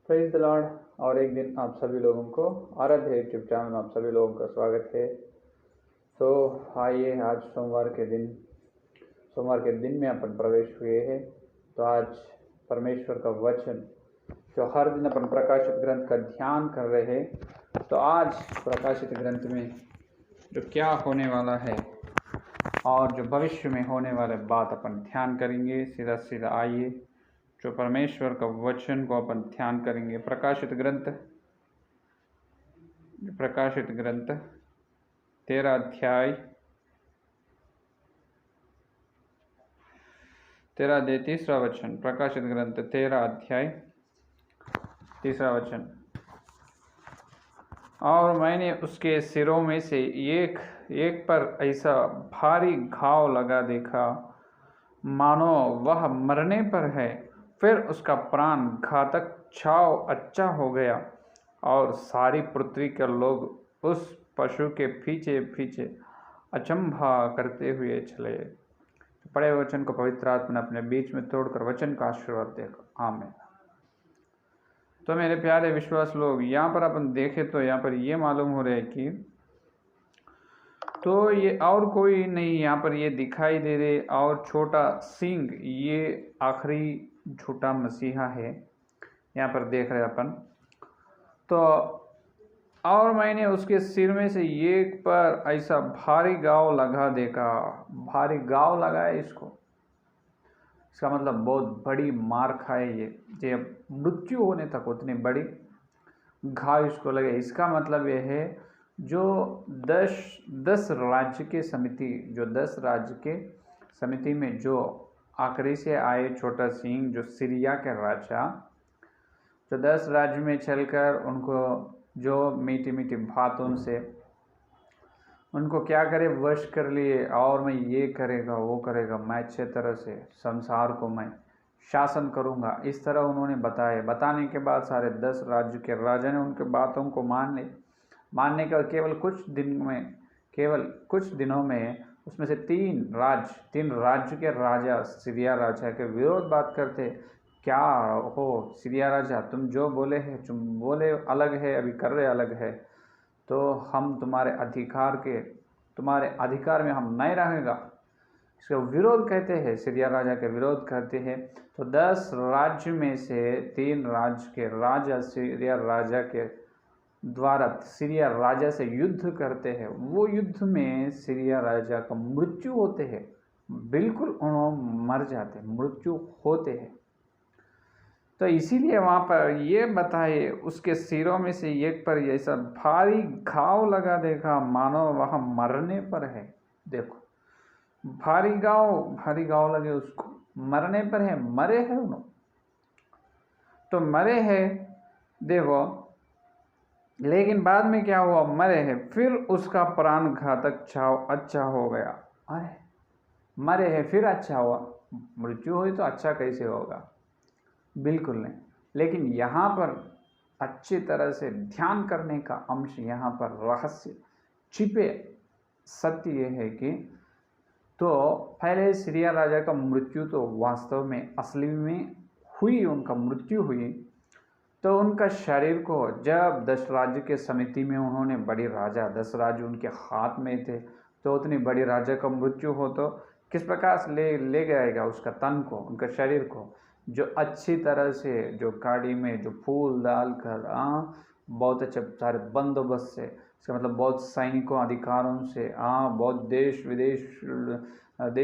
Praise the Lord. और एक दिन आप सभी लोगों को आराध्य यूट्यूब चैनल में आप सभी लोगों का स्वागत है। तो आइए, आज सोमवार के दिन में अपन प्रवेश हुए हैं। तो आज परमेश्वर का वचन जो हर दिन अपन प्रकाशित ग्रंथ का ध्यान कर रहे हैं। तो आज प्रकाशित ग्रंथ में जो क्या होने वाला है और जो भविष्य में होने वाले बात अपन ध्यान करेंगे। सीधा सीधा आइए, जो परमेश्वर का वचन को अपन ध्यान करेंगे। प्रकाशित ग्रंथ 13 अध्याय 3 वचन। प्रकाशित ग्रंथ 13 अध्याय 3 वचन। और मैंने उसके सिरों में से एक पर ऐसा भारी घाव लगा देखा, मानो वह मरने पर है। फिर उसका प्राण घातक छाव अच्छा हो गया, और सारी पृथ्वी के लोग उस पशु के पीछे पीछे अचंभा करते हुए चले। पढ़े वचन को पवित्र आत्मा ने अपने बीच में तोड़कर वचन का आशीर्वाद देगा। आमीन। तो मेरे प्यारे विश्वास लोग, यहाँ पर अपन देखें तो यहाँ पर ये मालूम हो रहा है कि तो ये और कोई नहीं यहाँ पर ये दिखाई दे रहे, और छोटा सिंह ये आखिरी झूठा मसीहा है यहाँ पर देख रहे अपन। तो और मैंने उसके सिर में से एक पर ऐसा भारी घाव लगा देखा। भारी घाव लगा है इसको, इसका मतलब बहुत बड़ी मार खाए ये मृत्यु होने तक उतनी बड़ी घाव इसको लगे। इसका मतलब यह है जो 10 राज्य के समिति में जो आखिरी से आए छोटा सिंह, जो सीरिया के राजा, जो 10 राज्य में चलकर उनको जो मीठी मीठी बातों से उनको क्या करे, वश कर लिए। और मैं ये करेगा वो करेगा, मैं अच्छे तरह से संसार को मैं शासन करूंगा, इस तरह उन्होंने बताने के बाद सारे 10 राज्य के राजा ने उनके बातों को मानने का केवल कुछ दिनों में उसमें से 3 राज्य के राजा सीरिया राजा के विरोध बात करते। क्या हो सीरिया राजा, तुम जो बोले हैं, तुम बोले अलग है, अभी कर रहे अलग है, तो हम तुम्हारे अधिकार में हम नहीं रहेगा, इसका विरोध कहते हैं, सीरिया राजा के विरोध करते हैं। तो 10 राज्य में से 3 राज्य के राजा सीरिया राजा के द्वारा सीरिया राजा से युद्ध करते हैं। वो युद्ध में सीरिया राजा का मृत्यु होते हैं, बिल्कुल उन्होंने मर जाते, मृत्यु होते हैं। तो इसीलिए वहाँ पर ये बताए, उसके सिरों में से एक पर ऐसा भारी घाव लगा देखा, मानो वह मरने पर है। देखो, भारी घाव लगे उसको, मरने पर है, मरे हैं उन्होंने, तो मरे हैं। देखो, लेकिन बाद में क्या हुआ, मरे हैं, फिर उसका प्राण घातक छाव अच्छा हो गया। अरे मरे हैं फिर अच्छा हुआ, मृत्यु हुई तो अच्छा कैसे होगा, बिल्कुल नहीं। लेकिन यहाँ पर अच्छी तरह से ध्यान करने का अंश, यहाँ पर रहस्य छिपे सत्य ये है कि तो पहले सीरिया राजा का मृत्यु तो वास्तव में असली में हुई, उनका मृत्यु हुई। तो उनका शरीर को जब 10 राज्य के समिति में उन्होंने बड़ी राजा, 10 राज्य उनके हाथ में थे, तो उतनी बड़ी राजा का मृत्यु हो तो किस प्रकार से ले जाएगा उसका तन को, उनका शरीर को, जो अच्छी तरह से जो गाड़ी में जो फूल डालकर बहुत अच्छे सारे बंदोबस्त से, इसका मतलब बहुत सैनिकों अधिकारों से, बहुत देश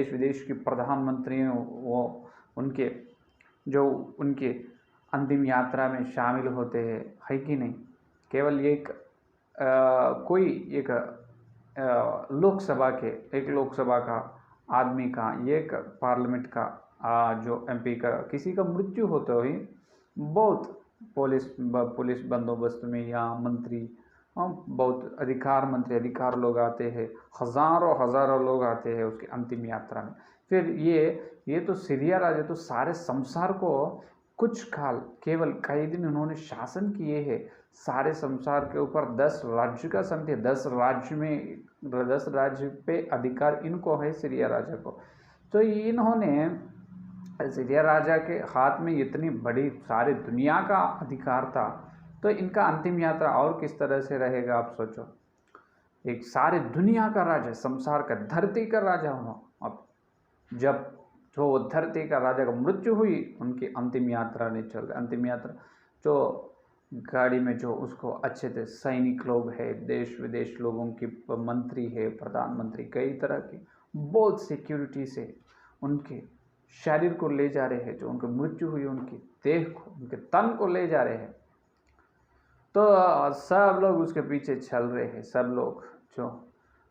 विदेश के प्रधानमंत्री वो उनके अंतिम यात्रा में शामिल होते हैं, है कि नहीं। केवल एक लोकसभा का आदमी का, एक पार्लियामेंट का जो MP का किसी का मृत्यु होते ही बहुत पुलिस बंदोबस्त में या मंत्री, बहुत अधिकार लोग आते हैं, हजारों लोग आते हैं उसकी अंतिम यात्रा में। फिर ये तो सीरिया राजा तो सारे संसार को कुछ काल, केवल कई दिन उन्होंने शासन किए हैं सारे संसार के ऊपर। 10 राज्य का संधि, 10 राज्य पे अधिकार इनको है, सीरिया राजा को। तो इन्होंने सीरिया राजा के हाथ में इतनी बड़ी सारी दुनिया का अधिकार था, तो इनका अंतिम यात्रा और किस तरह से रहेगा आप सोचो। एक सारे दुनिया का राजा, संसार का, धरती का राजा हुआ। अब जब जो वो धरती का राजा का मृत्यु हुई, उनकी अंतिम यात्रा नहीं चल रही। अंतिम यात्रा जो गाड़ी में जो उसको अच्छे थे सैनिक लोग है, देश विदेश लोगों की मंत्री है, प्रधानमंत्री, कई तरह की बहुत सिक्योरिटी से उनके शरीर को ले जा रहे हैं, जो उनकी मृत्यु हुई उनकी देह को, उनके तन को ले जा रहे हैं। तो सब लोग उसके पीछे चल रहे हैं। सब लोग जो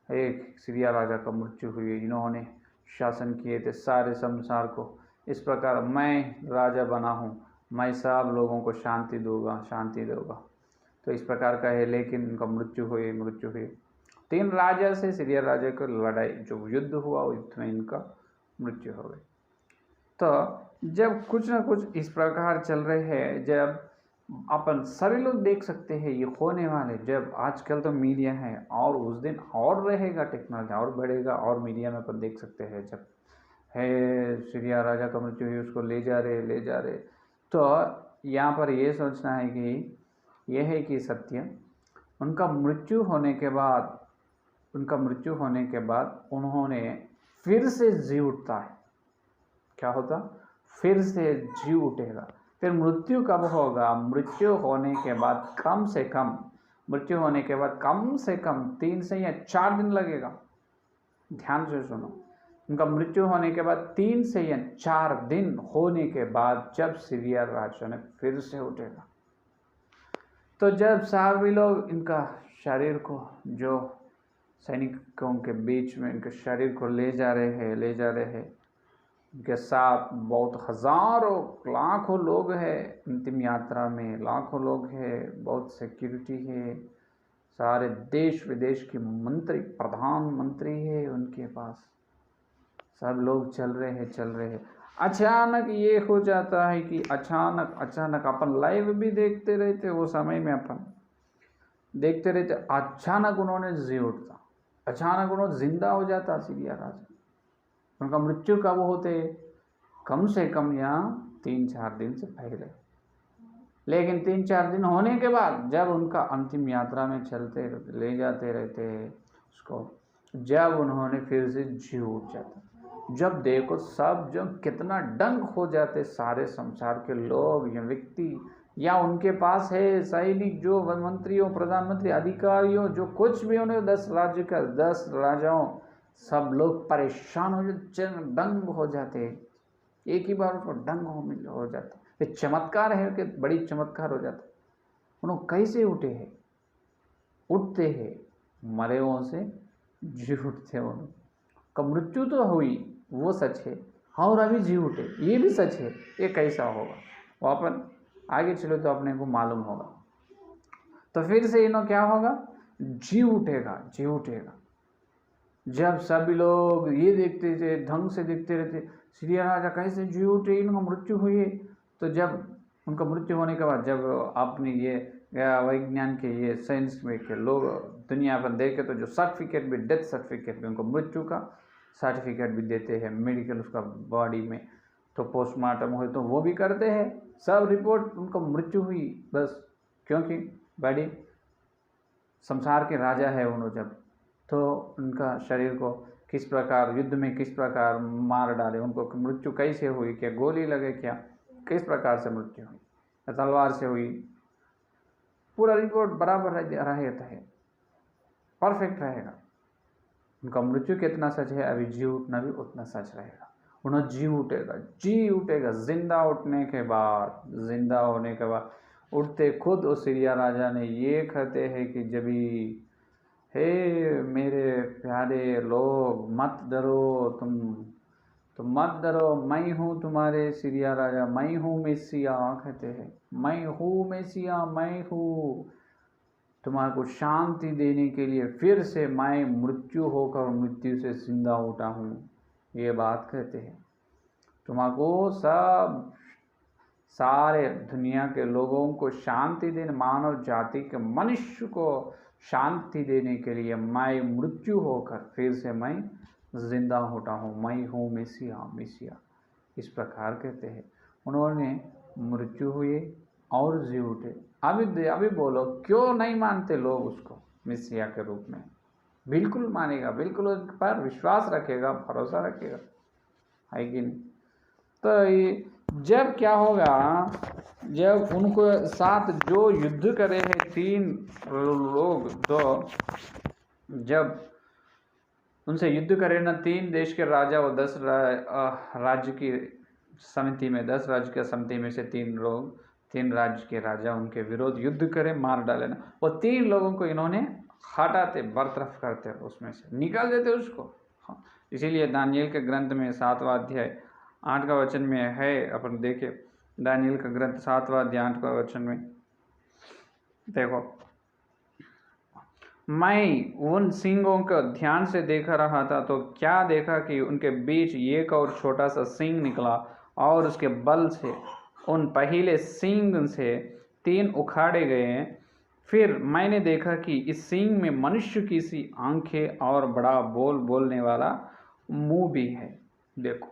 एक सीरिया राजा का मृत्यु हुई, इन्होंने शासन किए थे सारे संसार को इस प्रकार, मैं राजा बना हूँ, मैं सब लोगों को शांति दूंगा, शांति दूंगा, तो इस प्रकार का है। लेकिन उनका मृत्यु हुई। 3 राजा से सीरिया राजा को लड़ाई, जो युद्ध हुआ, युद्ध में इनका मृत्यु हो गई। तो जब कुछ ना कुछ इस प्रकार चल रहे हैं, जब अपन सभी लोग देख सकते हैं ये होने वाले, जब आजकल तो मीडिया है और उस दिन और रहेगा, टेक्नोलॉजी और बढ़ेगा, और मीडिया में अपन देख सकते हैं जब है सीरिया राजा का मृत्यु हुई, उसको ले जा रहे। तो यहाँ पर ये सोचना है कि यह है कि सत्य, उनका मृत्यु होने के बाद उन्होंने फिर से जी उठता है। क्या होता? फिर से जी उठेगा। फिर मृत्यु कब होगा? मृत्यु होने के बाद कम से कम 3 से या 4 दिन लगेगा। ध्यान से सुनो, उनका मृत्यु होने के बाद 3 से या 4 दिन होने के बाद जब सीरिया राजा ने फिर से उठेगा, तो जब सभी लोग इनका शरीर को, जो सैनिकों के बीच में इनके शरीर को ले जा रहे हैं, के साथ बहुत हजारों लाखों लोग हैं अंतिम यात्रा में, लाखों लोग हैं, बहुत सिक्योरिटी है, सारे देश विदेश के मंत्री, प्रधानमंत्री है उनके पास, सब लोग चल रहे हैं। अचानक ये हो जाता है कि अचानक अपन लाइव भी देखते रहते, वो समय में अपन देखते रहते, अचानक उन्होंने जी उठता, अचानक उन्होंने जिंदा हो जाता सीरिया राजा। उनका मृत्यु कब होते? कम से कम यहाँ 3-4 दिन से पहले। लेकिन 3-4 दिन होने के बाद जब उनका अंतिम यात्रा में चलते ले जाते रहते हैं उसको, जब उन्होंने फिर से जी उठ जाता, जब देखो सब जब कितना दंग हो जाते, सारे संसार के लोग या व्यक्ति या उनके पास है सैनिक, जो मंत्रियों, प्रधानमंत्री, अधिकारियों, जो कुछ भी उन्हें 10 राज्य का 10 राजाओं, सब लोग परेशान हो जाते, दंग हो जाते, एक ही बार उसको दंग हो जाता। ये चमत्कार है कि बड़ी चमत्कार हो जाता। उन्होंने कैसे उठते हैं मरेओं से जी उठते। उनका मृत्यु तो हुई, वो सच है, और अभी जी उठे, ये भी सच है। ये कैसा होगा वो अपन आगे चलो तो अपने को मालूम होगा। तो फिर से इन्हों क्या होगा? जी उठेगा। जब सभी लोग ये देखते थे, ढंग से देखते रहते, सीरिया राजा कैसे जी उठे, इनका मृत्यु हुई है। तो जब उनका मृत्यु होने के बाद जब आपने ये विज्ञान के, ये साइंस में के लोग दुनिया पर देखे, तो जो सर्टिफिकेट भी, डेथ सर्टिफिकेट भी, उनको मृत्यु का सर्टिफिकेट भी देते हैं मेडिकल, उसका बॉडी में तो पोस्टमार्टम हुए तो वो भी करते हैं, सब रिपोर्ट उनको मृत्यु हुई बस, क्योंकि बड़ी संसार के राजा है उन्होंने। जब तो उनका शरीर को किस प्रकार युद्ध में किस प्रकार मार डाले, उनको मृत्यु कैसे हुई, क्या गोली लगे, क्या किस प्रकार से मृत्यु हुई, तलवार से हुई, पूरा रिपोर्ट बराबर रहता है, परफेक्ट रहेगा। उनका मृत्यु कितना सच है, अभी जी उठना भी उतना सच रहेगा। उन्हें जी उठेगा। जिंदा होने के बाद उठते खुद उस सीरिया राजा ने ये कहते हैं कि जभी, हे मेरे प्यारे लोग, मत डरो, तुम मत डरो, मैं हूँ तुम्हारे सीरिया राजा, मैं हूँ मेसिया, कहते हैं मैं हूँ मेसिया, मैं हूँ तुम्हारे को शांति देने के लिए, फिर से मैं मृत्यु होकर मृत्यु से जिंदा उठा हूँ, ये बात कहते हैं। तुम्हारे सब सारे दुनिया के लोगों को शांति देने, मानव जाति के मनुष्य को शांति देने के लिए मैं मृत्यु होकर फिर से मैं जिंदा होता हूँ, मैं हूँ मेसिया। इस प्रकार कहते हैं। उन्होंने मृत्यु हुई और जी उठे। अभी बोलो, क्यों नहीं मानते लोग उसको मसीहा के रूप में? बिल्कुल मानेगा, बिल्कुल उस पर विश्वास रखेगा, भरोसा रखेगा, है कि नहीं? तो ये जब क्या होगा, जब उनको साथ जो युद्ध करे हैं 3 लोग, तो जब उनसे युद्ध करे ना 3 देश के राजा और 10 राज्य की समिति में, 10 राज्य की समिति में से 3 लोग, 3 राज्य के राजा उनके विरोध युद्ध करे, मार डाले ना, वो 3 लोगों को इन्होंने हटाते, बरतरफ करते, उसमें से निकाल देते उसको। हाँ, इसीलिए दानियल के ग्रंथ में 7वां अध्याय 8वां वचन में है, अपन देखे दानियल का ग्रंथ 7वां अध्याय 8वां वचन में देखो, मैं उन सिंगों को ध्यान से देख रहा था, तो क्या देखा कि उनके बीच एक और छोटा सा सिंग निकला, और उसके बल से उन पहले सिंग से 3 उखाड़े गए। फिर मैंने देखा कि इस सिंग में मनुष्य की सी आंखें और बड़ा बोलने वाला मुंह भी है। देखो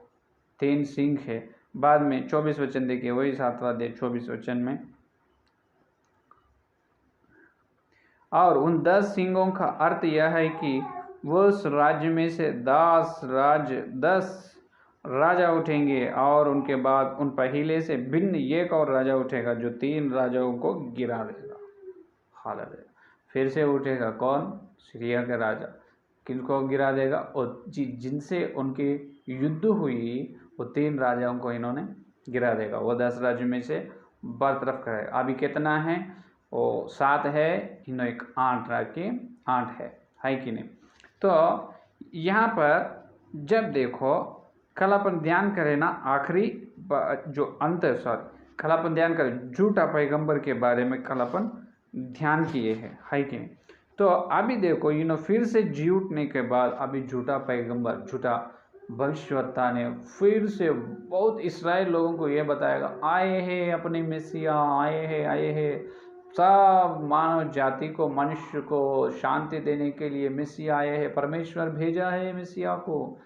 3 सिंग है। बाद में 24 वचन देखिए, वही 7वां अध्याय 24 वचन में, और उन 10 सिंगों का अर्थ यह है कि उस राज्य में से 10 राजा उठेंगे, और उनके बाद उन पहले से भिन्न एक और राजा उठेगा जो 3 राजाओं को गिरा देगा। हालेलुया। फिर से उठेगा कौन? सीरिया का राजा। किनको गिरा देगा? और जिनसे उनकी युद्ध हुई वो 3 राजाओं को इन्होंने गिरा देगा। वो 10 राज्य में से बरतरफ करेगा। अभी कितना है? वो 7 है, इन्हों एक 8 रखे, 8 है कि नहीं? तो यहाँ पर जब देखो, कल अपन ध्यान करें ना, आखिरी जो अंत है, कल अपन ध्यान करें झूठा पैगंबर के बारे में, कल अपन ध्यान किए हैं, है कि नहीं? तो अभी देखो, फिर से जी उठने के बाद अभी झूठा पैगंबर, झूठा भविष्यवक्ता ने फिर से बहुत इस्राएल लोगों को ये बताएगा, आए हैं अपने मसीहा, आए हैं सब मानव जाति को, मनुष्य को शांति देने के लिए मसीहा आए हैं, परमेश्वर भेजा है मसीहा को।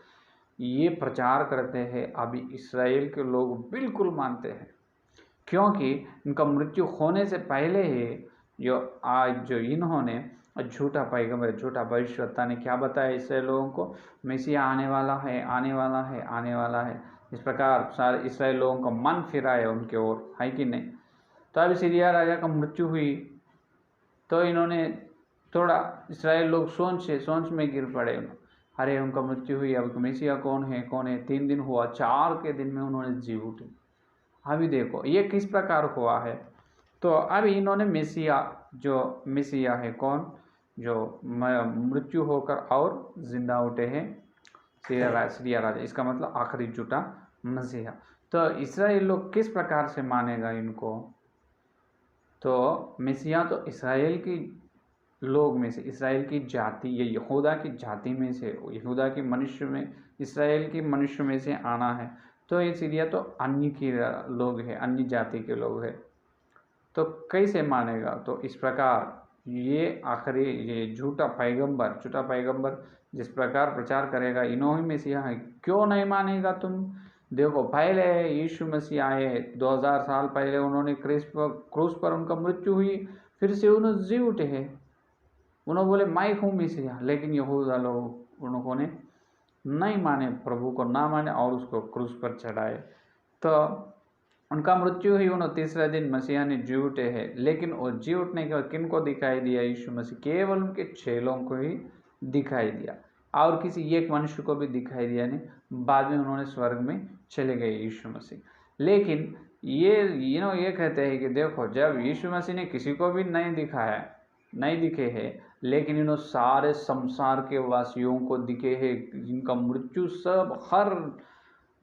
ये प्रचार करते हैं। अभी इस्राएल के लोग बिल्कुल मानते हैं, क्योंकि इनका मृत्यु होने से पहले ही जो इन्होंने झूठा पैगंबर, झूठा भविष्यवक्ता ने क्या बताया इस्राएल लोगों को? मसीहा आने वाला है, आने वाला है, आने वाला है। इस प्रकार सारे इस्राएल लोगों का मन फिराया उनके ओर, है कि नहीं? तो अब सीरिया राजा का मृत्यु हुई, तो इन्होंने थोड़ा इस्राएल लोग सोच में गिर पड़े। अरे उनका मृत्यु हुई, अब मसीहा कौन है? 3 दिन हुआ, 4 के दिन में उन्होंने जी उठी। अभी देखो ये किस प्रकार हुआ है। तो अब इन्होंने जो मसीहा है कौन? जो मृत्यु होकर और जिंदा उठे हैं, सीरिया राजा, इसका मतलब आखिरी झूठा मसीहा। तो इस्राएल लोग किस प्रकार से मानेगा इनको? तो मसीहा तो इस्राएल की लोग में से, इस्राएल की जाति, ये यहूदा की जाति में से, यहूदा की मनुष्य में, इस्राएल की मनुष्य में से आना है। तो ये सीरिया तो अन्य की लोग है, अन्य जाति के लोग है। तो कैसे मानेगा? तो इस प्रकार ये आखिरी ये झूठा पैगंबर जिस प्रकार प्रचार करेगा, इन्हों ही मसीहा है, क्यों नहीं मानेगा तुम? देखो पहले यीशु मसीह आए 2000 साल पहले, उन्होंने क्रूस पर उनका मृत्यु हुई, फिर से उन्होंने जी उठे हैं। उन्होंने बोले मैं हूँ मसीहा, लेकिन यहूदा लोग उन्होंने नहीं माने, प्रभु को ना माने और उसको क्रूस पर चढ़ाए। तो उनका मृत्यु हुई, उन्होंने 3रे दिन मसीहा ने जी उठे हैं। लेकिन वो जी उठने के बाद किन को दिखाई दिया? यीशु मसीह केवल उनके चेलों को ही दिखाई दिया, और किसी एक मनुष्य को भी दिखाई दिया नहीं। बाद में उन्होंने स्वर्ग में चले गए यीशु मसीह। लेकिन ये कहते हैं कि देखो, जब यीशु मसीह ने किसी को भी नहीं दिखे हैं, लेकिन इन्होंने सारे संसार के वासियों को दिखे हैं। जिनका मृत्यु सब हर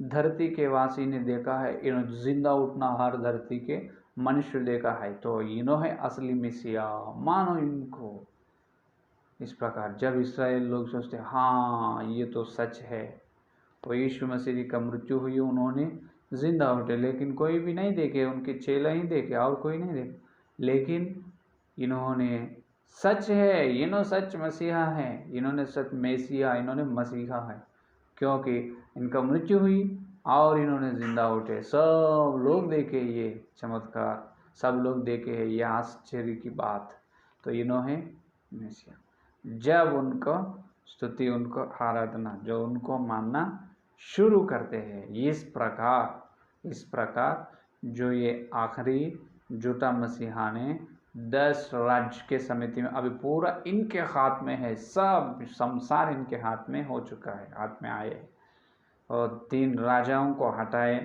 धरती के वासी ने देखा है, इन्होंने जिंदा उठना हर धरती के मनुष्य देखा है। तो इन्हों है असली मसीहा, मानो इनको। इस प्रकार जब इस्राएल लोग सोचते हाँ ये तो सच है, तो यीशु मसीह जी का मृत्यु हुई, उन्होंने जिंदा उठे, लेकिन कोई भी नहीं देखे, उनके चेला ही देखे और कोई नहीं देखे। लेकिन इन्होंने सच है, इन्होंने सच मसीहा है, इन्होंने सच मसीहा, इन्होंने मसीहा है, क्योंकि इनका मृत्यु हुई, और इन्होंने जिंदा उठे। सब लोग देखे ये चमत्कार, सब लोग देखे हैं ये आश्चर्य की बात। तो इन्होंने जब उनको स्तुति, उनको आराधना, जो उनको मानना शुरू करते हैं, इस प्रकार जो ये आखिरी झूठा मसीहा ने 10 राज्य के समिति में, अभी पूरा इनके हाथ में है, सब संसार इनके हाथ में हो चुका है, हाथ में आए और 3 राजाओं को हटाए,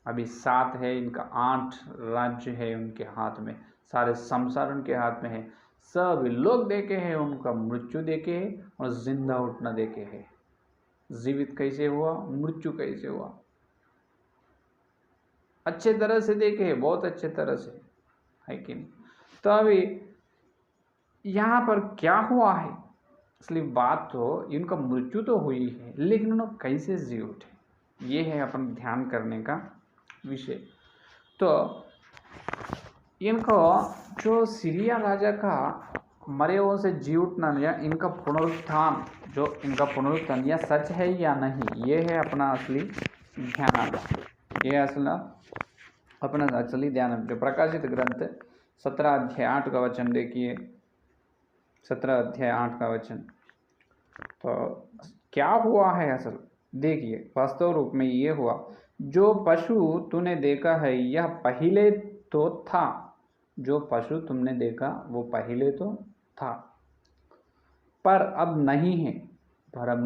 अभी 7 है, इनका 8 राज्य है उनके हाथ में, सारे संसार उनके हाथ में है। सब लोग देखे हैं, उनका मृत्यु देखे है और जिंदा उठना देखे है। जीवित कैसे हुआ, मृत्यु कैसे हुआ, अच्छे तरह से देखे है, बहुत अच्छे तरह से, है कि नहीं। तो अभी यहाँ पर क्या हुआ है, असली बात तो इनका मृत्यु तो हुई है, लेकिन उन्होंने कैसे जी उठे, ये है अपन ध्यान करने का विषय। तो इनको जो सीरिया राजा का मरे हुओं से जी उठना या इनका पुनरुत्थान, जो इनका पुनरुत्थान यह सच है या नहीं, ये है अपना असली ध्यान, ये अपना असली ध्यान। जो प्रकाशित ग्रंथ 17 अध्याय 8 का वचन देखिए, 17 अध्याय 8 का वचन। तो क्या हुआ है असल, देखिए वास्तव रूप में ये हुआ, जो पशु तूने देखा है यह पहले तो था, जो पशु तुमने देखा वो पहले तो था, पर अब नहीं है, पर अब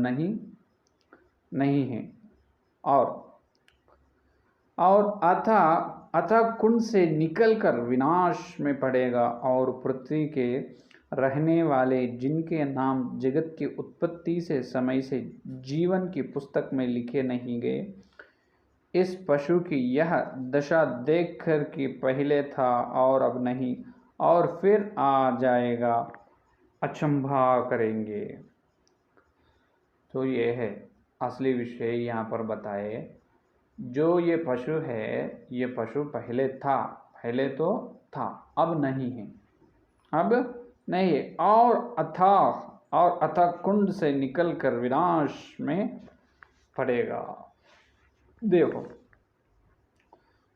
नहीं है, और अतः कुंड से निकलकर विनाश में पड़ेगा, और पृथ्वी के रहने वाले जिनके नाम जगत की उत्पत्ति से समय से जीवन की पुस्तक में लिखे नहीं गए, इस पशु की यह दशा देखकर कि पहले था और अब नहीं और फिर आ जाएगा, अचंभा करेंगे। तो ये है असली विषय यहाँ पर बताए। जो ये पशु है, ये पशु पहले तो था, अब नहीं है, और अथाह कुंड से निकलकर विनाश में पड़ेगा। देखो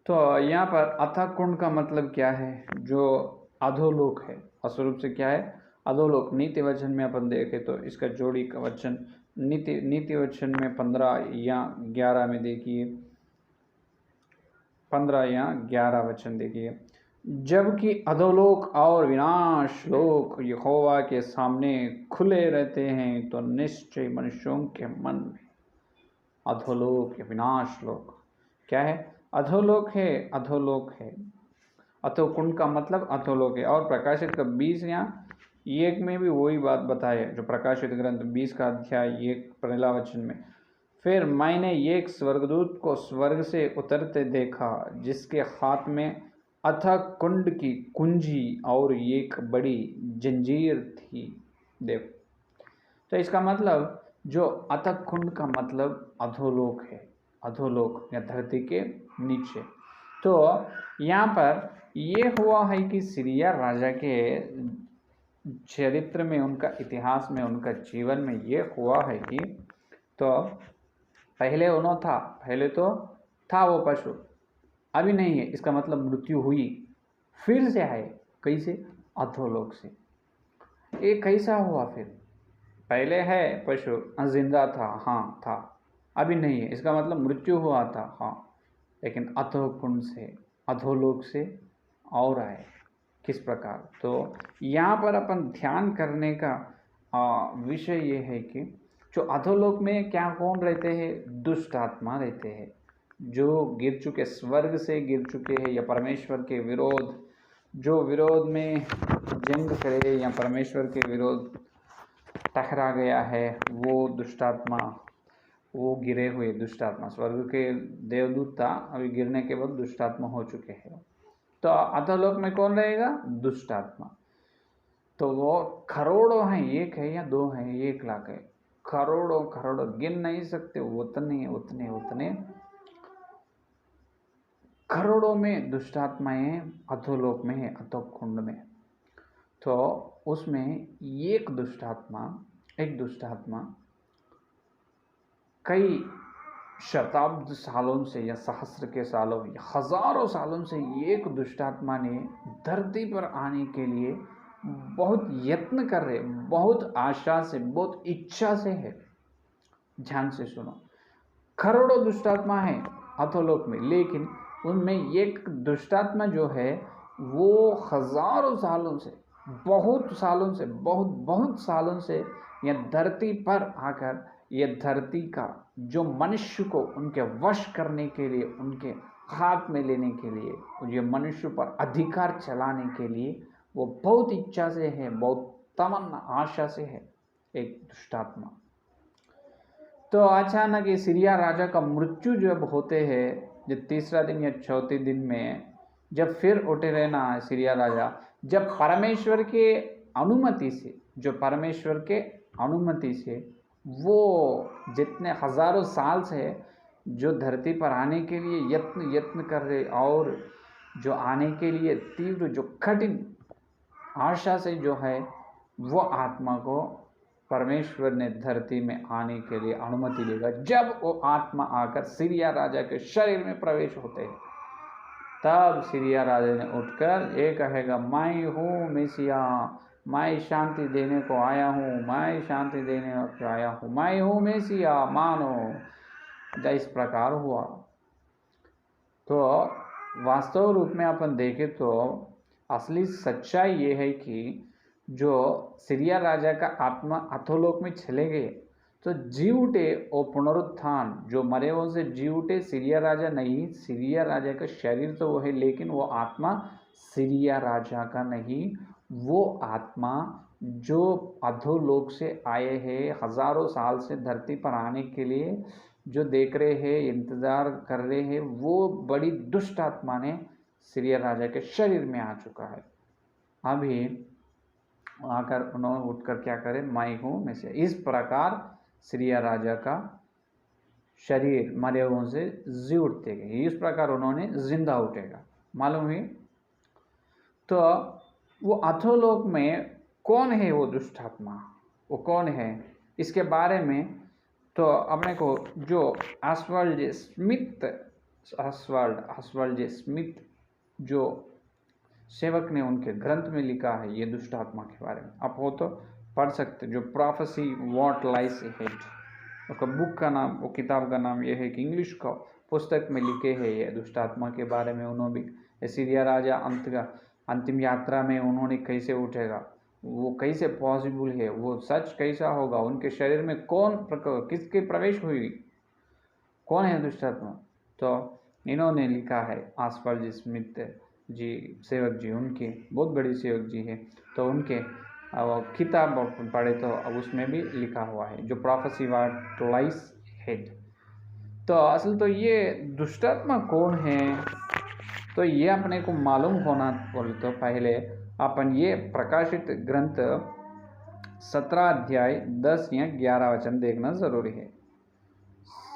तो यहाँ पर अथाह कुंड का मतलब क्या है, जो अधोलोक है, असल रूप से क्या है, अधोलोक। नीति वचन में अपन देखें तो इसका जोड़ी का वचन नीति वचन में 15 या 11 में देखिए, 15 या 11 वचन देखिए, जबकि अधोलोक और विनाश लोक यहोवा के सामने खुले रहते हैं, तो निश्चय मनुष्यों के मन में अधोलोक या विनाश लोक क्या है, अधोलोक है। अथो कुंड का मतलब अधोलोक है। और प्रकाशित का 20 या 1 में भी वही बात बताए, जो प्रकाशित ग्रंथ 20 का अध्याय 1 पहला वचन में, फिर मैंने एक स्वर्गदूत को स्वर्ग से उतरते देखा, जिसके हाथ में अथाह कुंड की कुंजी और एक बड़ी जंजीर थी। देखो तो इसका मतलब जो अथाह कुंड का मतलब अधोलोक है, अधोलोक या धरती के नीचे। तो यहाँ पर ये हुआ है कि सीरिया राजा के चरित्र में, उनका इतिहास में, उनका जीवन में ये हुआ है कि तो पहले तो था वो पशु, अभी नहीं है, इसका मतलब मृत्यु हुई, फिर से आए, कैसे, अधोलोक से। ये कैसा हुआ फिर, पहले है पशु, जिंदा था, हाँ था, अभी नहीं है, इसका मतलब मृत्यु हुआ था, हाँ, लेकिन अधोकुंड से, अधोलोक से और आए, किस प्रकार। तो यहाँ पर अपन ध्यान करने का विषय ये है कि जो अधोलोक में क्या कौन रहते हैं, दुष्ट आत्मा रहते हैं, जो गिर चुके, स्वर्ग से गिर चुके हैं, या परमेश्वर के विरोध, जो विरोध में जंग करे या परमेश्वर के विरोध टकरा गया है, वो दुष्टात्मा, वो गिरे हुए दुष्टात्मा, स्वर्ग के देवदूत था, अभी गिरने के बाद दुष्टात्मा हो चुके हैं। तो अधोलोक में कौन रहेगा, दुष्टात्मा। तो वो करोड़ों हैं, एक है या दो हैं, 1 लाख है, करोड़ों गिन नहीं सकते, उतने करोड़ों में दुष्टात्माएं अधोलोक में है, अधोकुंड में। तो उसमें एक दुष्टात्मा कई शताब्द सालों से या सहस्र के सालों या हजारों सालों से एक दुष्ट आत्मा ने धरती पर आने के लिए बहुत यत्न कर रहे, बहुत आशा से, बहुत इच्छा से है। ध्यान से सुनो, करोड़ों दुष्टात्मा है अधोलोक में, लेकिन उनमें एक दुष्टात्मा जो है वो हजारों सालों से, बहुत सालों से, बहुत बहुत सालों से यह धरती पर आकर यह धरती का जो मनुष्य को उनके वश करने के लिए, उनके हाथ में लेने के लिए, ये मनुष्य पर अधिकार चलाने के लिए वो बहुत इच्छा से है, बहुत तमन्ना आशा से है एक दुष्टात्मा। तो अचानक ये सीरिया राजा का मृत्यु जब होते हैं, जब तीसरा दिन या चौथे दिन में जब फिर उठे रहना सीरिया राजा, जब परमेश्वर के अनुमति से, जो परमेश्वर के अनुमति से वो जितने हजारों साल से जो धरती पर आने के लिए यत्न कर रहे, और जो आने के लिए तीव्र, जो कठिन आशा से जो है, वो आत्मा को परमेश्वर ने धरती में आने के लिए अनुमति देगा। जब वो आत्मा आकर सीरिया राजा के शरीर में प्रवेश होते हैं, तब सीरिया राजा ने उठकर ये कहेगा, मैं हूँ मेसिया, मैं शांति देने को आया हूँ, मैं शांति देने को आया हूँ, मैं हूँ मेसिया, मानो। जब इस प्रकार हुआ तो वास्तव रूप में अपन देखें तो असली सच्चाई ये है कि जो सीरिया राजा का आत्मा अधोलोक में चले गए, तो जी उठे और पुनरुत्थान, जो मरे हुओं से जी उठे सीरिया राजा नहीं, सीरिया राजा का शरीर तो वो है, लेकिन वो आत्मा सीरिया राजा का नहीं, वो आत्मा जो अधोलोक से आए हैं, हजारों साल से धरती पर आने के लिए जो देख रहे हैं, इंतजार कर रहे हैं, वो बड़ी दुष्ट आत्मा ने सीरिया राजा के शरीर में आ चुका है। अभी आकर उन्होंने उठकर क्या करे, मैं हूँ में से, इस प्रकार सीरिया राजा का शरीर मरे हुओं से जी उठते गए, इस प्रकार उन्होंने जिंदा उठेगा। मालूम है? तो वो अधोलोक में कौन है वो दुष्ट आत्मा, वो कौन है, इसके बारे में तो अपने को जो ऑसवाल्ड जे स्मिथ जो सेवक ने उनके ग्रंथ में लिखा है ये दुष्ट आत्मा के बारे में, आप वो तो पढ़ सकते, जो प्रोफेसी व्हाट लाइज अहेड, उसका बुक का नाम, वो किताब का नाम ये है कि इंग्लिश का पुस्तक में लिखे हैं ये दुष्ट आत्मा के बारे में। उन्होंने भी सीरिया राजा अंतिम यात्रा में उन्होंने कैसे उठेगा, वो कैसे पॉसिबल है, वो सच कैसा होगा, उनके शरीर में कौन किसके प्रवेश हुई, कौन है दुष्ट आत्मा, तो इन्होंने लिखा है ऑसवाल्ड स्मिथ जी, सेवक जी, उनके बहुत बड़ी सेवक जी है, तो उनके किताब पढ़े तो अब उसमें भी लिखा हुआ है, जो प्रोफेसी व्हाट लाइज अहेड। तो असल तो ये दुष्टात्मा कौन है, तो ये अपने को मालूम होना बोले तो पहले अपन ये प्रकाशित ग्रंथ 17 अध्याय 10 या 11 वचन देखना जरूरी है।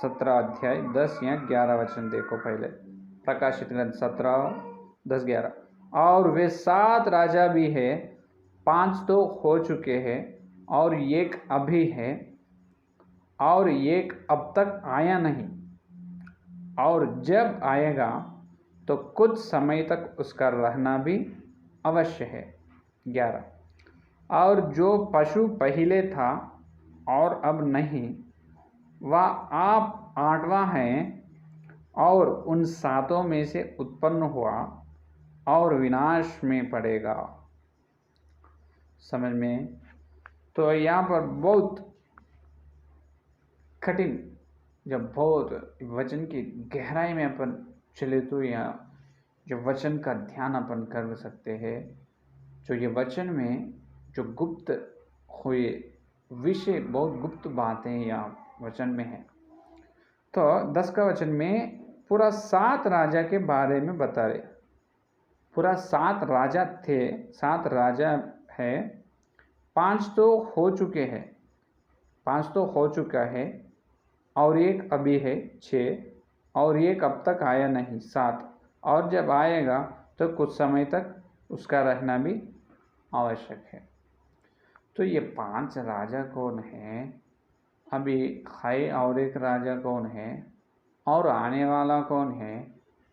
17 अध्याय 10 या 11 वचन देखो पहले, प्रकाशित ग्रंथ 17 10 11। और वे 7 राजा भी है, 5 तो हो चुके हैं और एक अभी है, और एक अब तक आया नहीं, और जब आएगा तो कुछ समय तक उसका रहना भी अवश्य है। 11। और जो पशु पहले था और अब नहीं, वह आप 8वां है, और उन 7 में से उत्पन्न हुआ और विनाश में पड़ेगा। समझ में? तो यहाँ पर बहुत कठिन, जब बहुत वचन की गहराई में अपन चले तो यहाँ जो वचन का ध्यान अपन कर सकते हैं, जो ये वचन में जो गुप्त हुए विषय, बहुत गुप्त बातें यहाँ वचन में है। तो 10 का वचन में पूरा 7 राजा के बारे में बता रहे, पूरा 7 राजा थे, 7 राजा है, 5 तो हो चुके हैं, 5 तो हो चुका है, और एक अभी है 6, और एक अब तक आया नहीं 7, और जब आएगा तो कुछ समय तक उसका रहना भी आवश्यक है। तो ये 5 राजा कौन है, अभी है, और एक राजा कौन है, और आने वाला कौन है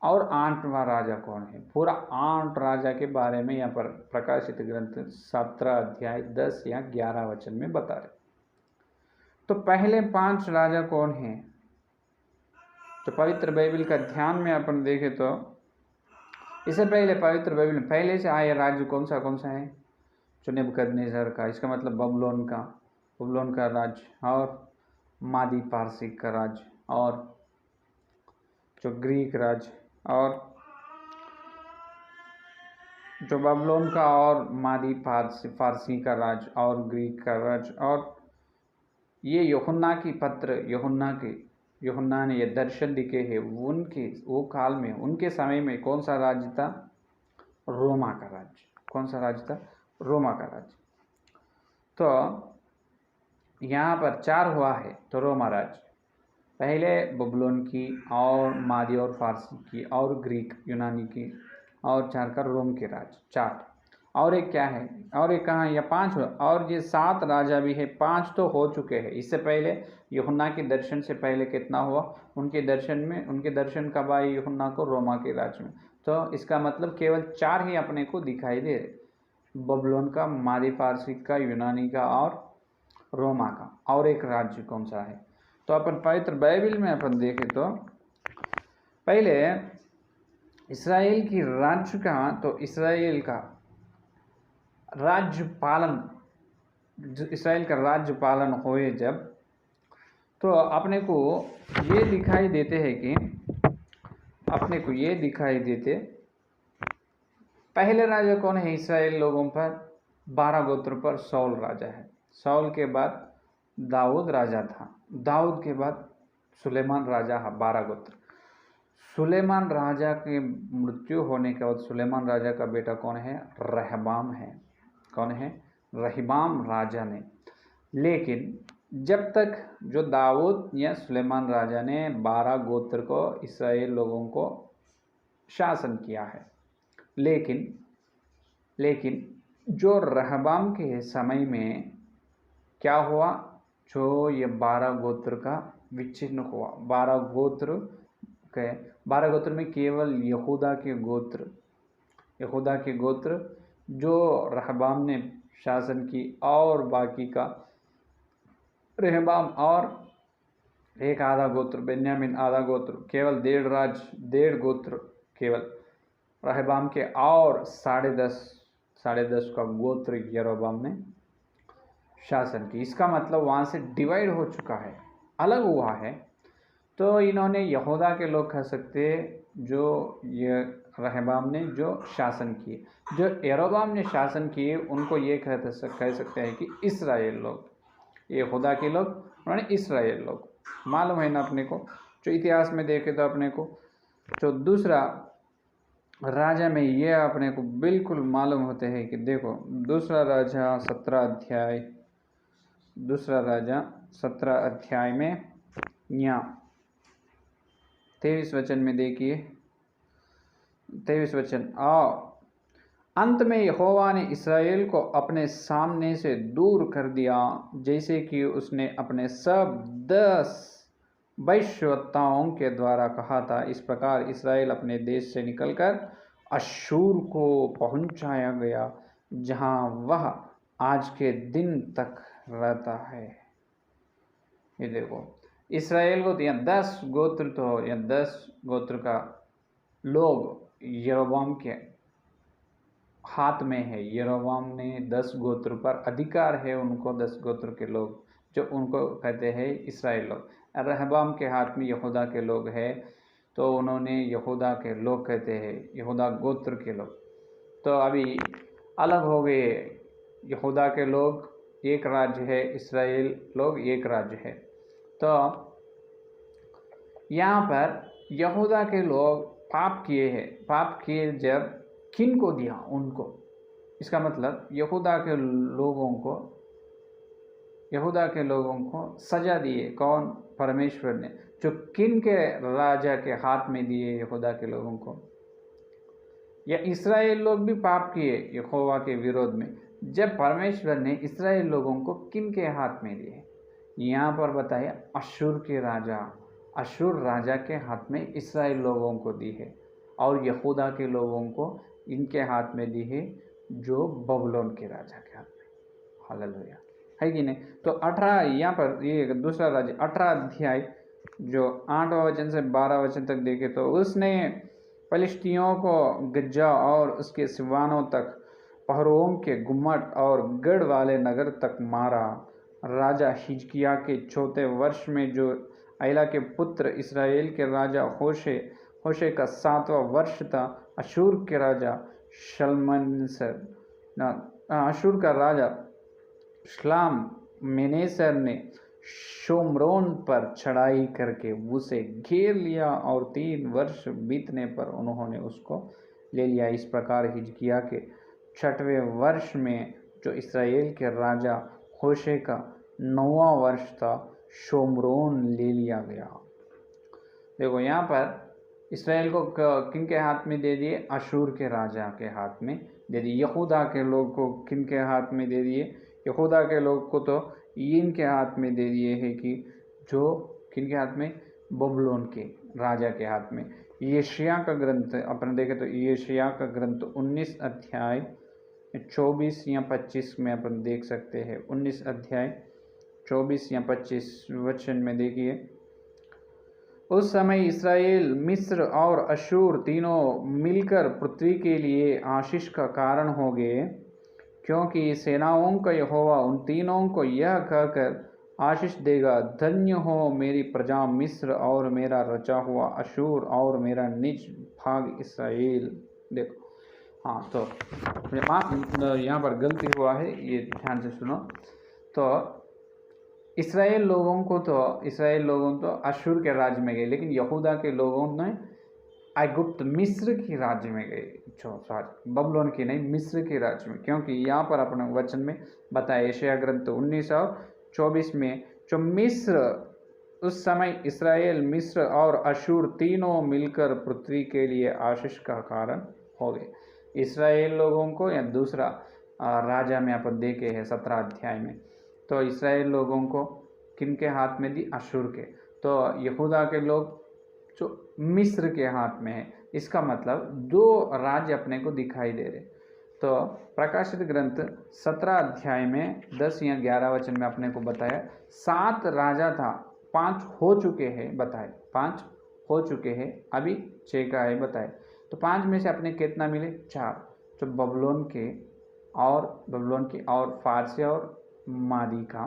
और 8वां राजा कौन है। पूरा 8 राजा के बारे में यहाँ पर प्रकाशित ग्रंथ 17 अध्याय 10 या 11 वचन में बता रहे। तो पहले 5 राजा कौन है। तो पवित्र बाइबल का ध्यान में अपन देखें तो इससे पहले पवित्र बाइबल में पहले से आए राज्य कौन सा है। जो नेबुकदनेस्सर का, इसका मतलब बबलोन का राज्य, और मादी पारसिक का राज्य, और जो ग्रीक राज्य, और जो बबलोन का और मादी फारसी का राज्य और ग्रीक का राज्य। और ये यूहन्ना की पत्र, यूहन्ना ने ये दर्शन दिखे हैं वो काल में, उनके समय में कौन सा राज्य था। रोमा का राज्य। कौन सा राज्य था। रोमा का राज्य। तो यहाँ पर 4 हुआ है। तो रोमा राज्य पहले बबलोन की और मादी और फारसी की और ग्रीक यूनानी की, और 4 का रोम के राज्य 4। और एक क्या है, और एक कहाँ, या 5 हुआ। और ये 7 राजा भी है। 5 तो हो चुके हैं। इससे पहले यूहन्ना के दर्शन से पहले कितना हुआ। उनके दर्शन कब आए यूहन्ना को। रोमा के राज्य में। तो इसका मतलब केवल 4 ही अपने को दिखाई दे रहे। बबलोन का, मादी फारसी का, यूनानी का और रोमा का। और एक राज्य कौन सा है। तो अपन पवित्र बाइबल में अपन देखें तो पहले इस्राएल की राज्य का, तो इस्राएल का राज्य पालन हुए जब, तो अपने को ये दिखाई देते पहले राजा कौन है इस्राएल लोगों पर। 12 गोत्र पर सौल राजा है। सौल के बाद दाऊद राजा था। दाऊद के बाद सुलेमान राजा है। 12 गोत्र। सुलेमान राजा के मृत्यु होने के बाद सुलेमान राजा का बेटा कौन है। रहबाम है। कौन है। रहबाम राजा ने। लेकिन जब तक जो दाऊद या सुलेमान राजा ने 12 गोत्र को इस्राएल लोगों को शासन किया है। लेकिन जो रहबाम के समय में क्या हुआ, जो ये 12 गोत्र का विच्छिन्न हुआ। 12 गोत्र में केवल यहूदा के गोत्र जो रहबाम ने शासन की, और बाकी का रहबाम और एक आधा गोत्र बेन्यामीन, आधा गोत्र, केवल 1.5 गोत्र केवल रहबाम के, और 10.5 का गोत्र यरोबाम ने शासन की। इसका मतलब वहाँ से डिवाइड हो चुका है, अलग हुआ है। तो इन्होंने यहूदा के लोग कह सकते जो ये रहबाम ने जो शासन किए, जो यरोबाम ने शासन किए, उनको ये कह सकते हैं कि इस्राएल लोग, यहूदा के लोग, उन्होंने इस्राएल लोग। मालूम है ना अपने को, जो इतिहास में देखे तो अपने को जो दूसरा राजा में ये अपने को बिल्कुल मालूम होते हैं कि देखो दूसरा राजा 17 अध्याय में यहाँ 23 वचन में देखिए। 23 वचन, आओ अंत में यहोवा ने इस्राएल को अपने सामने से दूर कर दिया, जैसे कि उसने अपने सब 10 भविष्यवक्ताओं के द्वारा कहा था। इस प्रकार इस्राएल अपने देश से निकलकर अश्शूर को पहुंचाया गया, जहां वह आज के दिन तक रहता है। ये देखो इस्राएल को यहाँ 10 गोत्र, तो यहाँ 10 गोत्र का लोग यरोबाम के हाथ में है। यरोबाम ने 10 गोत्र पर अधिकार है, उनको 10 गोत्र के लोग जो उनको कहते हैं इस्राएल लोग। रहबाम के हाथ में यहूदा के लोग हैं, तो उन्होंने यहूदा के लोग कहते हैं, यहूदा गोत्र के लोग। तो अभी अलग हो गए। यहूदा के लोग एक राज्य है, इस्राएल लोग एक राज्य है। तो यहाँ पर यहूदा के लोग पाप किए जब किन को दिया उनको। इसका मतलब यहूदा के लोगों को सजा दिए कौन, परमेश्वर ने, जो किन के राजा के हाथ में दिए यहूदा के लोगों को। या इस्राएल लोग भी पाप किए यहोवा के विरोध में, जब परमेश्वर ने इस्राएल लोगों को किन के हाथ में दिए। यहाँ पर बताया अश्शूर के राजा अशूर राजा के हाथ में इस्राएल लोगों को दी है, और यहूदा के लोगों को इनके हाथ में दी है जो बबुलोन के राजा के हाथ में। हालेलुया, है कि नहीं। तो 18 यहाँ पर ये दूसरा राज्य 18 अध्याय जो 8वां वचन से 12 वचन तक देखे तो उसने फलिश्तियों को गज्जा और उसके सिवानों तक, पहरुओं के गुम्मट और गढ़ वाले नगर तक मारा। राजा हिजकिया के 4थे वर्ष में, जो ऐला के पुत्र इस्राएल के राजा होशे का 7वां वर्ष था, अशूर के राजा अशूर का राजा शल्मनेसेर ने शोम्रोन पर चढ़ाई करके उसे घेर लिया, और 3 वर्ष बीतने पर उन्होंने उसको ले लिया। इस प्रकार हिजकिया के 6वें वर्ष में, जो इस्राएल के राजा होशे का 9वां वर्ष था, शोम्रोन ले लिया गया। देखो यहाँ पर इस्राएल को किन के हाथ में दे दिए? अशूर के राजा के हाथ में दे दिए। यहूदा के लोग को किन के हाथ में दे दिए? यहूदा के लोग को तो इनके हाथ में दे दिए है कि जो किन के हाथ में? बबुलोन के राजा के हाथ में। यशायाह का ग्रंथ अपन देखें तो यशायाह का ग्रंथ 19 अध्याय 24 या 25 में अपन देख सकते हैं। 19 अध्याय 24 या 25 वचन में देखिए, उस समय इस्राएल, मिस्र और अशूर तीनों मिलकर पृथ्वी के लिए आशीष का कारण हो गए, क्योंकि सेनाओं का यहोवा उन तीनों को यह कहकर आशीष देगा, धन्य हो मेरी प्रजा मिस्र और मेरा रचा हुआ अशूर और मेरा निज भाग इस्राएल। देखो, हाँ तो यहाँ पर गलती हुआ है, ये ध्यान से सुनो। तो इस्राएल लोगों तो अशूर के राज्य में गए, लेकिन यहूदा के लोगों ने ऐगुप्त मिस्र की राज्य में गए। सॉरी, बबुलोन की नहीं, मिस्र के राज्य में। क्योंकि यहाँ पर अपने वचन में बताया यशायाह ग्रंथ 19 और 24 में, जो मिस्र, उस समय इस्राएल, मिस्र और अशूर तीनों मिलकर पृथ्वी के लिए आशीष का कारण हो गए। इस्राएल लोगों को, या दूसरा राजा में अपन देखे हैं 17 अध्याय में, तो इस्राएल लोगों को किन के हाथ में दी? अशूर के। तो यहूदा के लोग जो मिस्र के हाथ में है। इसका मतलब 2 राज्य अपने को दिखाई दे रहे। तो प्रकाशित ग्रंथ 17 अध्याय में 10 या 11 वचन में अपने को बताया 7 राजा था, 5 हो चुके हैं बताए, 5 हो चुके हैं, अभी 6 का है बताए। तो 5 में से अपने कितना मिले? 4, जो बबुलोन के और फारसी और मादी का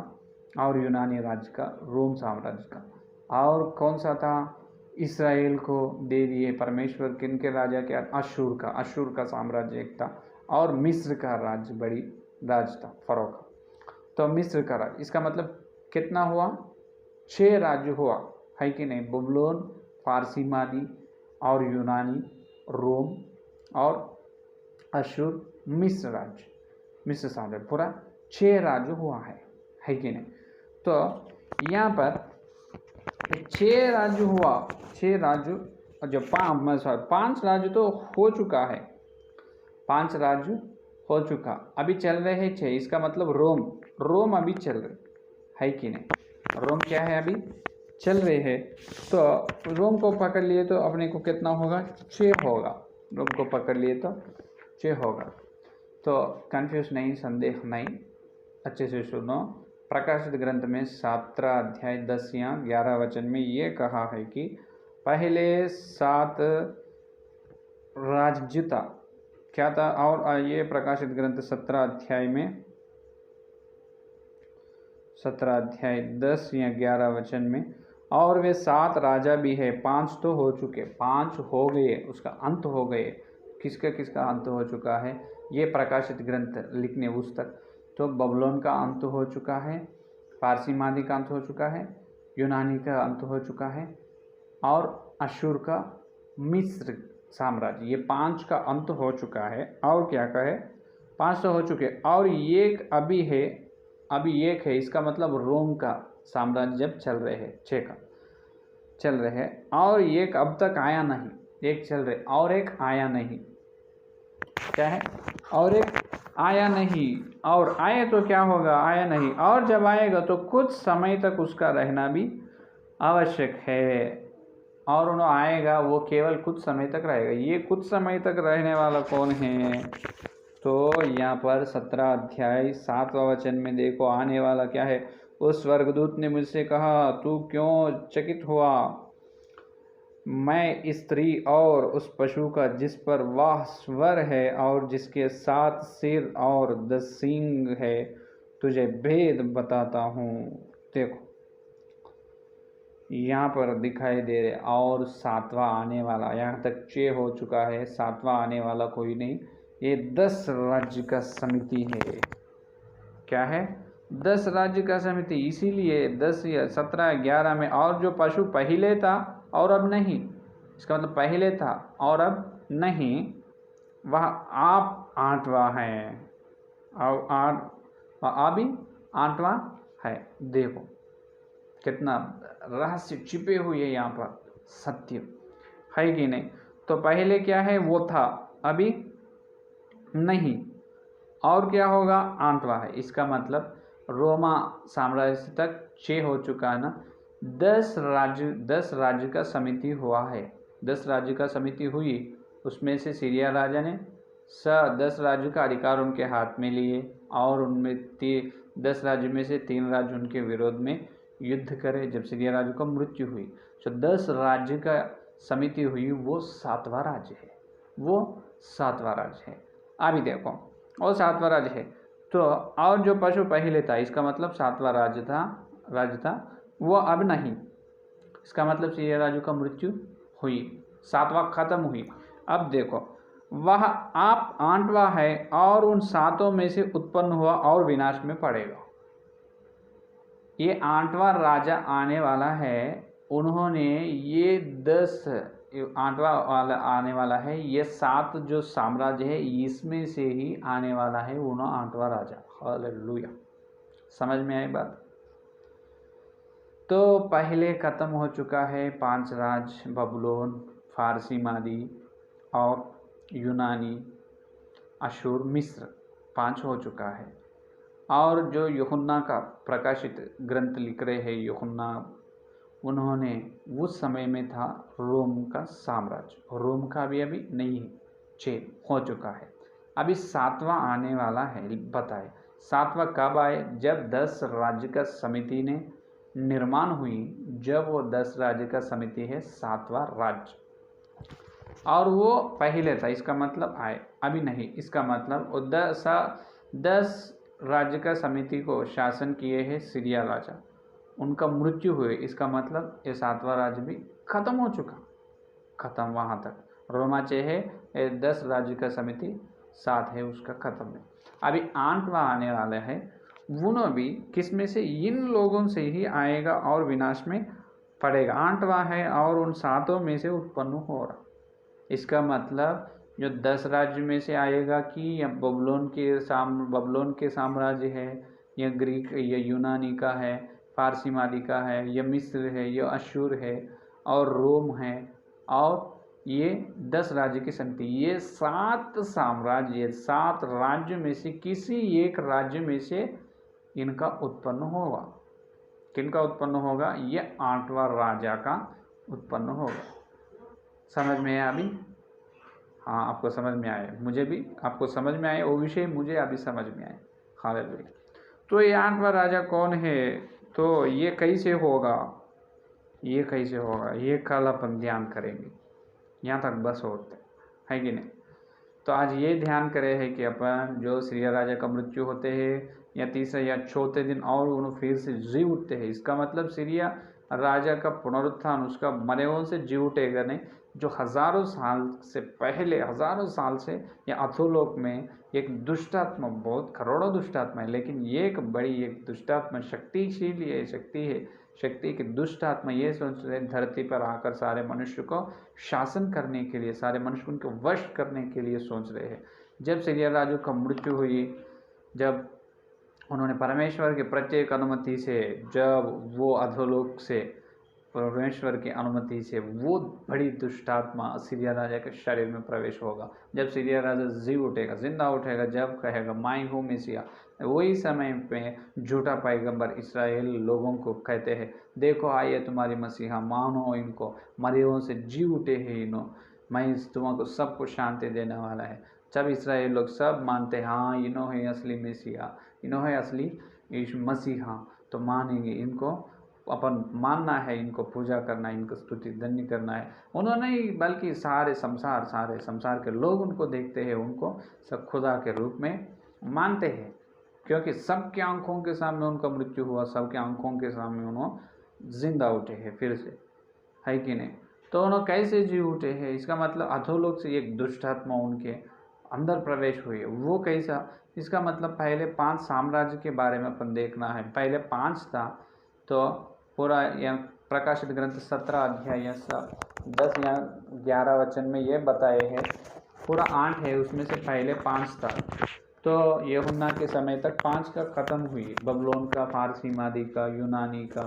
और यूनानी राज्य का, रोम साम्राज्य का। और कौन सा था? इस्राएल को दे दिए परमेश्वर किन के राजा के? अशूर का साम्राज्य एक था, और मिस्र का राज्य बड़ी राज था, फरो का। तो मिस्र का राज्य, इसका मतलब कितना हुआ? 6 राज्य हुआ, है कि नहीं? बबुलोन, फारसी मादी और यूनानी, रोम और अशूर, मिस्र राज्य, मिस्र साम्राज्य, पूरा 6 राज्य हुआ है कि नहीं? तो यहाँ पर 6 राज्य हुआ, 6 राज्य जो 5 राज्य तो हो चुका है, 5 राज्य हो चुका, अभी चल रहे हैं 6। इसका मतलब रोम अभी चल रहे, है कि नहीं? रोम क्या है? अभी चल रहे हैं। तो रोम को पकड़ लिए तो अपने को कितना होगा? 6 होगा। रोम को पकड़ लिए तो 6 होगा। तो कंफ्यूज नहीं, संदेह नहीं, अच्छे से सुनो। प्रकाशित ग्रंथ में 17 अध्याय 10 या 11 वचन में ये कहा है कि पहले 7 राज्य था, क्या था? और ये प्रकाशित ग्रंथ 17 अध्याय में 17 अध्याय 10 या 11 वचन में, और वे 7 राजा भी है, 5 तो हो चुके, 5 हो गए, उसका अंत हो गए। किसका अंत हो चुका है? ये प्रकाशित ग्रंथ लिखने उस तक तो बबुलोन का अंत हो चुका है, फारसी मादी का अंत हो चुका है, यूनानी का अंत हो चुका है, और अशूर का मिस्र साम्राज्य, ये 5 का अंत हो चुका है। और क्या कहे? 5 तो हो चुके, और एक अभी एक है। इसका मतलब रोम का साम्राज्य जब चल रहे हैं, 6 का चल रहे हैं, और एक अब तक आया नहीं, एक चल रहे और एक आया नहीं। क्या है? और एक आया नहीं, और आए तो क्या होगा? आया नहीं, और जब आएगा तो कुछ समय तक उसका रहना भी आवश्यक है और उन्हें आएगा, वो केवल कुछ समय तक रहेगा। ये कुछ समय तक रहने वाला कौन है? तो यहाँ पर 17 अध्याय 7वां वचन में देखो, आने वाला क्या है। उस स्वर्गदूत ने मुझसे कहा, तू क्यों चकित हुआ? मैं स्त्री और उस पशु का जिस पर वह स्वर है और जिसके 7 सिर और 10 सींग है तुझे भेद बताता हूँ। देखो यहाँ पर दिखाई दे रहे और 7वां आने वाला, यहाँ तक 6 हो चुका है, 7वां आने वाला कोई नहीं। ये 10 राज्य का समिति है। क्या है? 10 राज्य का समिति। इसीलिए 10 या 17 11 में, और जो पशु पहले था और अब नहीं, इसका मतलब पहले था और अब नहीं, वह आप 8वां है और अभी 8वां है। देखो कितना रहस्य छिपे हुए यहाँ पर, सत्य है कि नहीं। तो पहले क्या है? वो था, अभी नहीं, और क्या होगा? 8वां है। इसका मतलब रोमा साम्राज्य तक 6 हो चुका है ना। 10 राज्य का समिति हुआ है। 10 राज्य का समिति हुई, उसमें से सीरिया राजा ने 10 राज्य का अधिकार उनके हाथ में लिए और उनमें 10 राज्य में से 3 राज्य उनके विरोध में युद्ध करे जब सीरिया राज्य को मृत्यु हुई। तो 10 राज्य का समिति हुई, वो 7वां राज्य है, वो 7वां राज्य है। अभी देखो, और 7वां राज्य है। तो और जो पशु पहले था, इसका मतलब 7वां राज्य था, वो अब नहीं। इसका मतलब सीरिया राज्य का मृत्यु हुई, 7वां खत्म हुई। अब देखो, वह आप 8वां है और उन 7 में से उत्पन्न हुआ और विनाश में पड़ेगा। ये 8वां राजा आने वाला है। उन्होंने ये 10 8वां वाला आने वाला है, ये 7 जो साम्राज्य है इसमें से ही आने वाला है वो 8वां राजा। हालेलुया। समझ में आई बात? तो पहले खत्म हो चुका है 5 राज्य, बबुलोन, फारसी मादी और यूनानी, अशूर, मिस्र, 5 हो चुका है। और जो यूहन्ना का प्रकाशित ग्रंथ लिख रहे हैं यूहन्ना, उन्होंने उस समय में था रोम का साम्राज्य, रोम का भी अभी नहीं है, 6 हो चुका है। अभी 7वां आने वाला है। बताए 7वां कब आए? जब 10 राज्य का समिति ने निर्माण हुई, जब वो 10 राज्य का समिति है 7वां राज्य, और वो पहले था, इसका मतलब आए, अभी नहीं। इसका मतलब 10 राज्य का समिति को शासन किए हैं सीरिया राजा, उनका मृत्यु हुए, इसका मतलब ये 7वां राज्य भी खत्म हो चुका, खत्म वहाँ तक। रोमा 6 है, 10 राज्य का समिति 7 है, उसका खत्म है। अभी 8वां आने वाला है, वो भी किस में से? इन लोगों से ही आएगा और विनाश में पड़ेगा। 8वां है और उन 7 में से उत्पन्न हो रहा। इसका मतलब जो 10 राज्य में से आएगा कि या बबलोन के साम्राज्य है, या ग्रीक या यूनानी का है, फारसी मादी का है, या मिस्र है, या अशूर है और रोम है, और ये 10 राज्य की समिति, ये 7 साम्राज्य, 7 राज्य में से किसी एक राज्य में से इनका उत्पन्न होगा। किनका उत्पन्न होगा? ये 8वां राजा का उत्पन्न होगा। समझ में आया अभी? हाँ, आपको समझ में आए, मुझे भी आपको समझ में आए, वो विषय मुझे अभी समझ में आए। हालेलुया। तो ये 8वां राजा कौन है? तो ये कैसे होगा, ये कैसे होगा, ये कल अपन ध्यान करेंगे। यहाँ तक बस होते है कि नहीं? तो आज ये ध्यान करे है कि अपन जो सीरिया राजा का मृत्यु होते हैं या तीसरे या चौथे दिन और उन्हें फिर से जी उठते हैं, इसका मतलब सीरिया राजा का पुनरुत्थान, उसका मरे हुओं से जी उठेगा नहीं। जो हजारों साल से पहले, हजारों साल से या अधोलोक में एक दुष्टात्मा, बहुत करोड़ों दुष्टात्मा है, लेकिन ये एक बड़ी एक दुष्टात्मा शक्तिशील ये शक्ति है, शक्ति की दुष्ट आत्मा ये सोच रहे धरती पर आकर सारे मनुष्य को शासन करने के लिए, सारे मनुष्य को उनको वश करने के लिए सोच रहे हैं। जब सीरिया राजू का मृत्यु हुई, जब उन्होंने परमेश्वर के प्रत्येक अनुमति से, जब वो अधोलोक से परमेश्वर की अनुमति से वो बड़ी दुष्ट आत्मा सीरिया राजा के शरीर में प्रवेश होगा। जब सीरिया राजा जी उठेगा, जिंदा उठेगा, जब कहेगा मैं हूँ मसीहा, वही समय पे झूठा पैगंबर इस्राएल लोगों को कहते हैं, देखो आइए तुम्हारी मसीहा, मानो इनको, मरियों से जी उठे हैं इन्हों, मैं तुमको सबको शांति देने वाला है। जब इस्राएल लोग सब मानते हैं हाँ इन्हों है असली मसीहा, इन्हों है असली यीशु मसीहा, तो मानेंगे, इनको अपन मानना है, इनको पूजा करना है, इनको स्तुति धन्य करना है। उन्होंने ही बल्कि सारे संसार के लोग उनको देखते हैं, उनको सब खुदा के रूप में मानते हैं, क्योंकि सबके आंखों के सामने उनका मृत्यु हुआ, सबके आंखों के सामने उन्होंने जिंदा उठे हैं फिर से, है कि नहीं। तो उन्होंने कैसे जी उठे हैं, इसका मतलब अधोलोक से एक दुष्ट आत्मा उनके अंदर प्रवेश हुई है। वो कैसा, इसका मतलब पहले 5 साम्राज्य के बारे में अपन देखना है। पहले 5 था, तो पूरा यह प्रकाशित ग्रंथ 17 अध्याय या 10 या 11 वचन में ये बताए हैं, पूरा 8 है, उसमें से पहले 5 था। तो यूहन्ना के समय तक 5 का ख़त्म हुई, बबलोन का, फारसी मादी का, यूनानी का,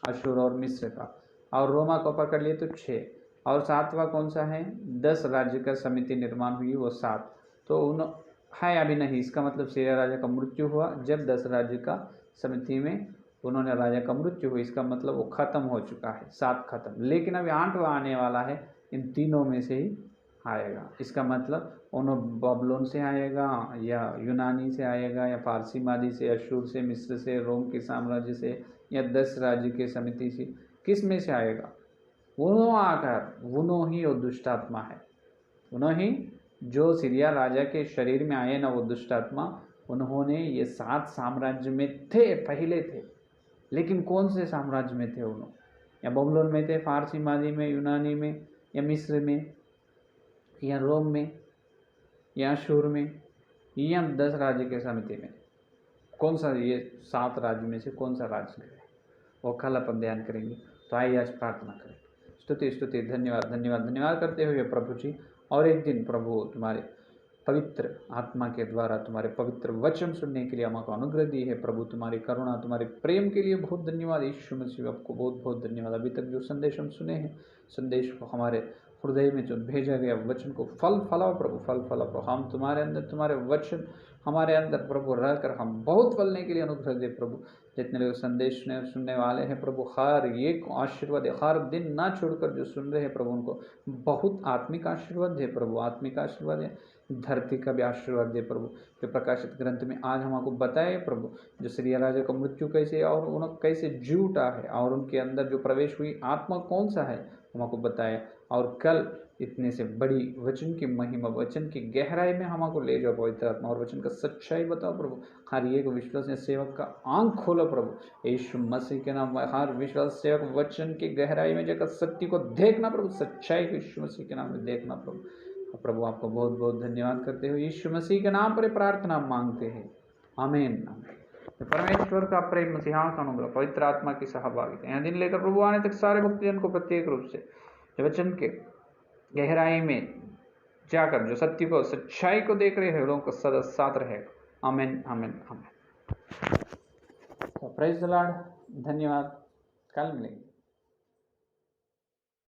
अशूर और मिस्र का, और रोमा को पकड़ लिए तो 6, और 7वां कौन सा है, 10 राज्य का समिति निर्माण हुई, वो 7 तो उन है अभी नहीं। इसका मतलब सीरिया राजा का मृत्यु हुआ जब 10 राज्य का समिति में उन्होंने राजा का मृत्यु हुई, इसका मतलब वो ख़त्म हो चुका है, 7 खत्म। लेकिन अभी 8वां आने वाला है, इन तीनों में से ही आएगा। इसका मतलब उन्होंने बबलोन से आएगा, या यूनानी से आएगा, या फारसी मादी से, अशूर से, मिस्र से, रोम के साम्राज्य से, या 10 राज्य के समिति से, किस में से आएगा, उन्हों आकर, उन्हों ही वो दुष्ट आत्मा है, उन्हों ही जो सीरिया राजा के शरीर में आए ना, वो दुष्ट आत्मा, उन्होंने ये 7 साम्राज्य में थे, पहले थे, लेकिन कौन से साम्राज्य में थे उन्होंने, या बबलोन में थे, फारसी मादी में, यूनानी में, या मिस्र में, या रोम में, या अशूर में, या 10 राज्य के समिति में, कौन सा, ये 7 राज्य में से कौन सा राज्य है, वो कल अपन ध्यान करेंगे। तो आइए आज प्रार्थना करें। स्तुति धन्यवाद करते हुए प्रभु जी, और एक दिन प्रभु तुम्हारे पवित्र आत्मा के द्वारा तुम्हारे पवित्र वचन सुनने के लिए हमको अनुग्रह दी है प्रभु। तुम्हारी करुणा, तुम्हारे प्रेम के लिए बहुत धन्यवाद यीशु मसीह, आपको बहुत बहुत धन्यवाद। अभी तक जो संदेश हम सुने हैं, संदेश को हमारे हृदय में जो भेजा गया वचन को फल फलाओ प्रभु, फल फलाओ। हम तुम्हारे अंदर, तुम्हारे वचन हमारे अंदर प्रभु रहकर हम बहुत फलने के लिए अनुग्रह दे प्रभु। जितने लोग संदेश सुनने वाले हैं प्रभु, हर एक आशीर्वाद, हर दिन ना छोड़कर जो सुन रहे हैं प्रभु, उनको बहुत आत्मिक आशीर्वाद दे प्रभु, आत्मिक आशीर्वाद है, धरती का भी आशीर्वाद दे प्रभु। जो प्रकाशित ग्रंथ में आज हमको बताए प्रभु, जो सीरिया राजा का मृत्यु कैसे और उन्हें कैसे जी उठा है, और उनके अंदर जो प्रवेश हुई आत्मा कौन सा है हमको बताया, और कल इतने से बड़ी वचन की महिमा, वचन की गहराई में हमको ले जाओ पवित्र आत्मा, और वचन का सच्चाई बताओ प्रभु। हर एक विश्वास सेवक का आंख खोलो प्रभु यीशु मसीह के नाम। हर विश्वास सेवक वचन की गहराई में जाकर सत्य को देखना प्रभु, सच्चाई को यीशु मसीह के नाम में देखना प्रभु। प्रभु आपको बहुत बहुत धन्यवाद करते हुए यीशु मसीह के नाम पर प्रार्थना मांगते हैं, आमीन। परमेश्वर का प्रेम, मसीहा का अनुग्रह, पवित्र आत्मा की सहभागिता यह दिन लेकर प्रभु आने तक सारे भक्तजन को प्रत्येक रूप से वचन के गहराई में जाकर जो सत्य को, सच्चाई को देख रहे हैं लोगों को सदा साथ रहेगा, आमीन आमीन आमीन। प्रेज़ द लॉर्ड, धन्यवाद, कल मिलेंगे।